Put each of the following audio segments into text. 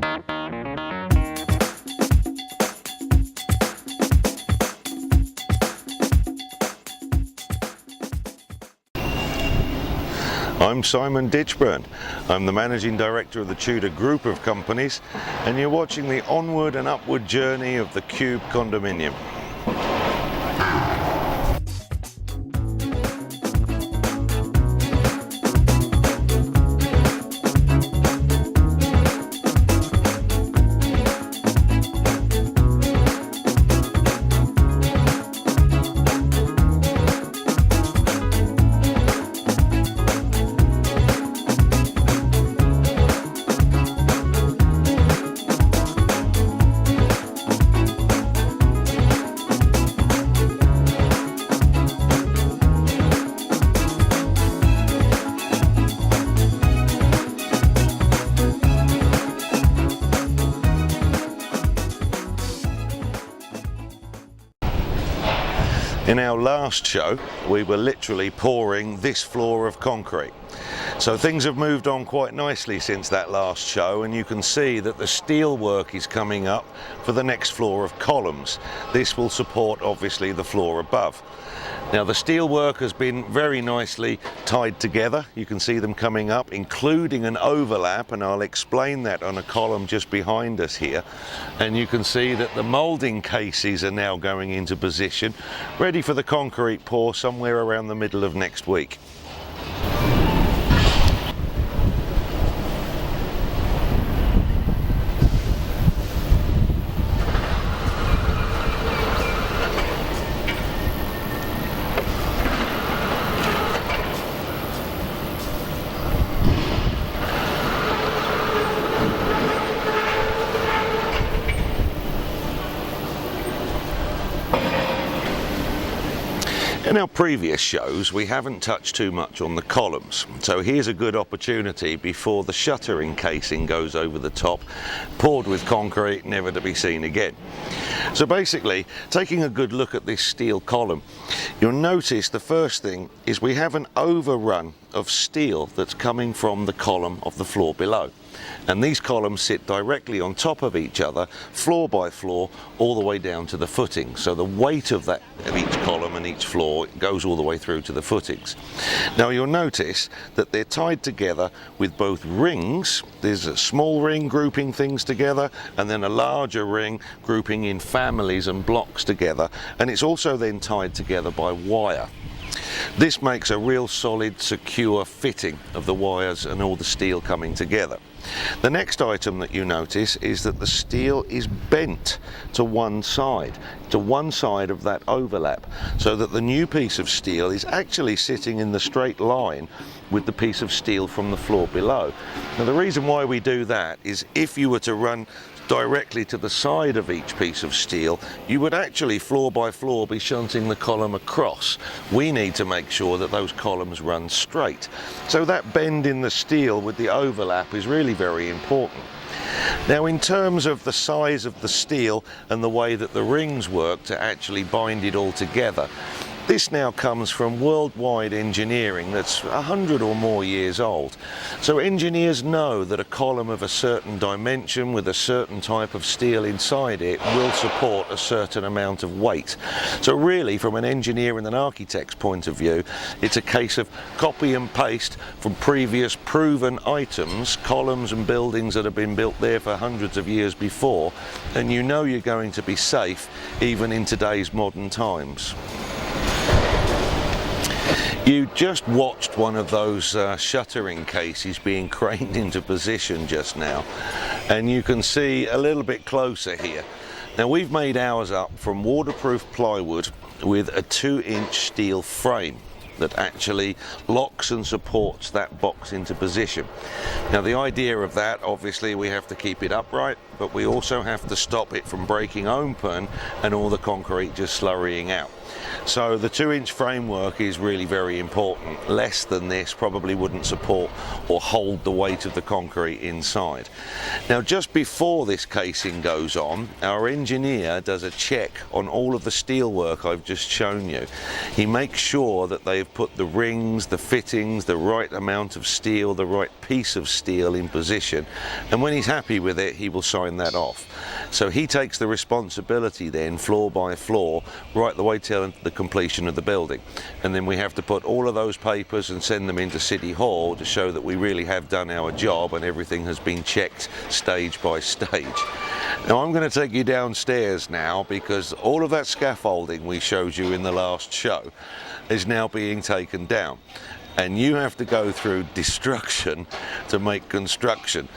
I'm Simon Ditchburn. I'm the Managing Director of the Tudor Group of Companies, and you're watching the onward and upward journey of the Cube condominium. In our last show, we were literally pouring this floor of concrete. So things have moved on quite nicely since that last show, and you can see that the steel work is coming up for the next floor of columns. This will support obviously the floor above. Now the steel work has been very nicely tied together. You can see them coming up, including an overlap, and I'll explain that on a column just behind us here. And you can see that the moulding cases are now going into position, ready for the concrete pour somewhere around the middle of next week. In our previous shows, we haven't touched too much on the columns, so here's a good opportunity before the shuttering casing goes over the top, poured with concrete, never to be seen again. So basically, taking a good look at this steel column, you'll notice the first thing is we have an overrun of steel that's coming from the column of the floor below. And these columns sit directly on top of each other, floor by floor, all the way down to the footing. So the weight of each column and each floor goes all the way through to the footings. Now you'll notice that they're tied together with both rings. There's a small ring grouping things together, and then a larger ring grouping in families and blocks together. And it's also then tied together by wire. This makes a real solid, secure fitting of the wires and all the steel coming together. The next item that you notice is that the steel is bent to one side of that overlap, so that the new piece of steel is actually sitting in the straight line with the piece of steel from the floor below. Now the reason why we do that is if you were to run directly to the side of each piece of steel, you would actually floor by floor be shunting the column across. We need to make sure that those columns run straight. So that bend in the steel with the overlap is really very important. Now in terms of the size of the steel and the way that the rings work to actually bind it all together, this now comes from worldwide engineering that's 100 or more years old. So engineers know that a column of a certain dimension with a certain type of steel inside it will support a certain amount of weight. So really, from an engineer and an architect's point of view, it's a case of copy and paste from previous proven items, columns and buildings that have been built there for hundreds of years before, and you know you're going to be safe even in today's modern times. You just watched one of those shuttering cases being craned into position just now, and you can see a little bit closer here. Now we've made ours up from waterproof plywood with a 2-inch steel frame that actually locks and supports that box into position. Now the idea of that, obviously we have to keep it upright, but we also have to stop it from breaking open and all the concrete just slurrying out. So the 2-inch framework is really very important. Less than this probably wouldn't support or hold the weight of the concrete inside. Now, just before this casing goes on, our engineer does a check on all of the steel work I've just shown you. He makes sure that they've put the rings, the fittings, the right amount of steel, the right piece of steel in position, and when he's happy with it, he will sign that off. So he takes the responsibility then, floor by floor, right the way till the completion of the building. And then we have to put all of those papers and send them into City Hall to show that we really have done our job and everything has been checked stage by stage. Now I'm going to take you downstairs now, because all of that scaffolding we showed you in the last show is now being taken down. And you have to go through destruction to make construction.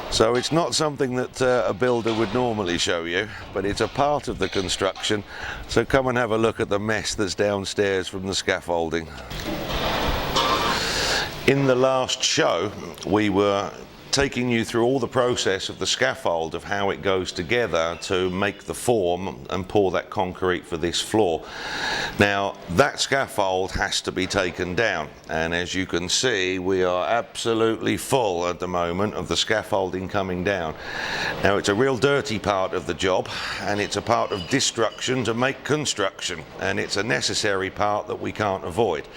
So it's not something that a builder would normally show you, but it's a part of the construction. So come and have a look at the mess that's downstairs from the scaffolding. In the last show, we were taking you through all the process of the scaffold, of how it goes together to make the form and pour that concrete for this floor. Now that scaffold has to be taken down, and as you can see, we are absolutely full at the moment of the scaffolding coming down. Now it's a real dirty part of the job, and it's a part of destruction to make construction, and it's a necessary part that we can't avoid.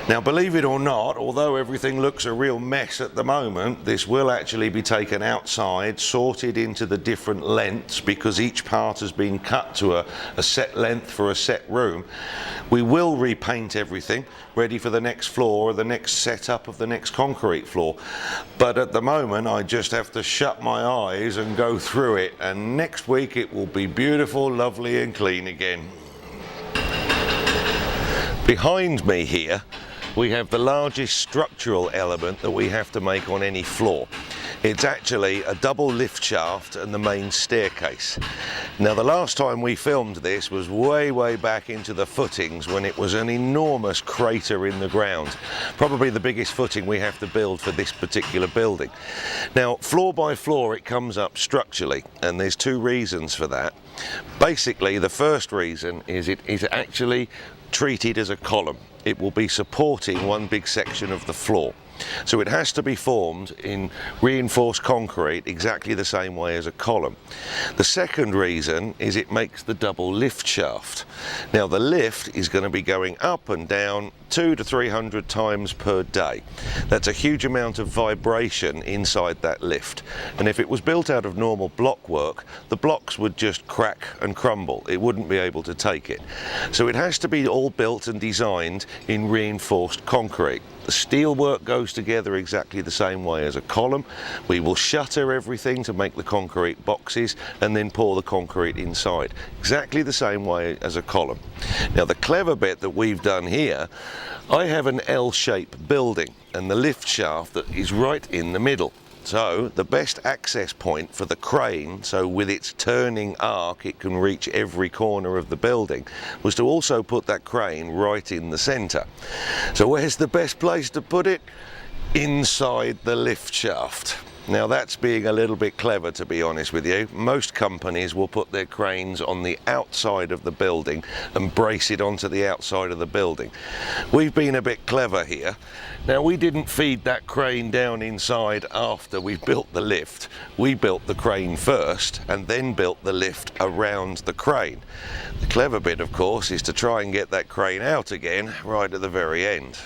Now, believe it or not, although everything looks a real mess at the moment, this will actually be taken outside, sorted into the different lengths, because each part has been cut to a set length for a set room. We will repaint everything, ready for the next floor or the next setup of the next concrete floor. But at the moment, I just have to shut my eyes and go through it, and next week it will be beautiful, lovely and clean again. Behind me here, we have the largest structural element that we have to make on any floor. It's actually a double lift shaft and the main staircase. Now, the last time we filmed this was way back into the footings, when it was an enormous crater in the ground. Probably the biggest footing we have to build for this particular building. Now, floor by floor it comes up structurally, and there's 2 reasons for that. Basically, the first reason is it is actually treated as a column. It will be supporting one big section of the floor. So it has to be formed in reinforced concrete exactly the same way as a column. The second reason is it makes the double lift shaft. Now the lift is going to be going up and down 200 to 300 times per day. That's a huge amount of vibration inside that lift. And if it was built out of normal block work, the blocks would just crack and crumble. It wouldn't be able to take it. So it has to be all built and designed in reinforced concrete. The steel work goes together exactly the same way as a column. We will shutter everything to make the concrete boxes and then pour the concrete inside, exactly the same way as a column. Now the clever bit that we've done here, I have an L-shaped building and the lift shaft that is right in the middle. So the best access point for the crane, so with its turning arc it can reach every corner of the building, was to also put that crane right in the centre. So where's the best place to put it? Inside the lift shaft. Now that's being a little bit clever, to be honest with you. Most companies will put their cranes on the outside of the building and brace it onto the outside of the building. We've been a bit clever here. Now we didn't feed that crane down inside after we built the lift. We built the crane first and then built the lift around the crane. The clever bit, of course, is to try and get that crane out again right at the very end.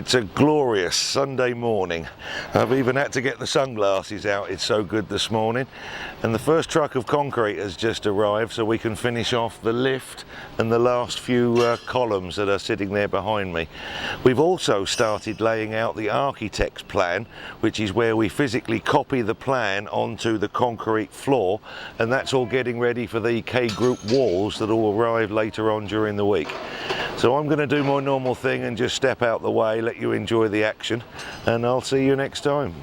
It's a glorious Sunday morning. I've even had to get the sunglasses out, it's so good this morning. And the first truck of concrete has just arrived, so we can finish off the lift and the last few columns that are sitting there behind me. We've also started laying out the architect's plan, which is where we physically copy the plan onto the concrete floor, and that's all getting ready for the K group walls that will arrive later on during the week. So I'm going to do my normal thing and just step out the way, let you enjoy the action, and I'll see you next time.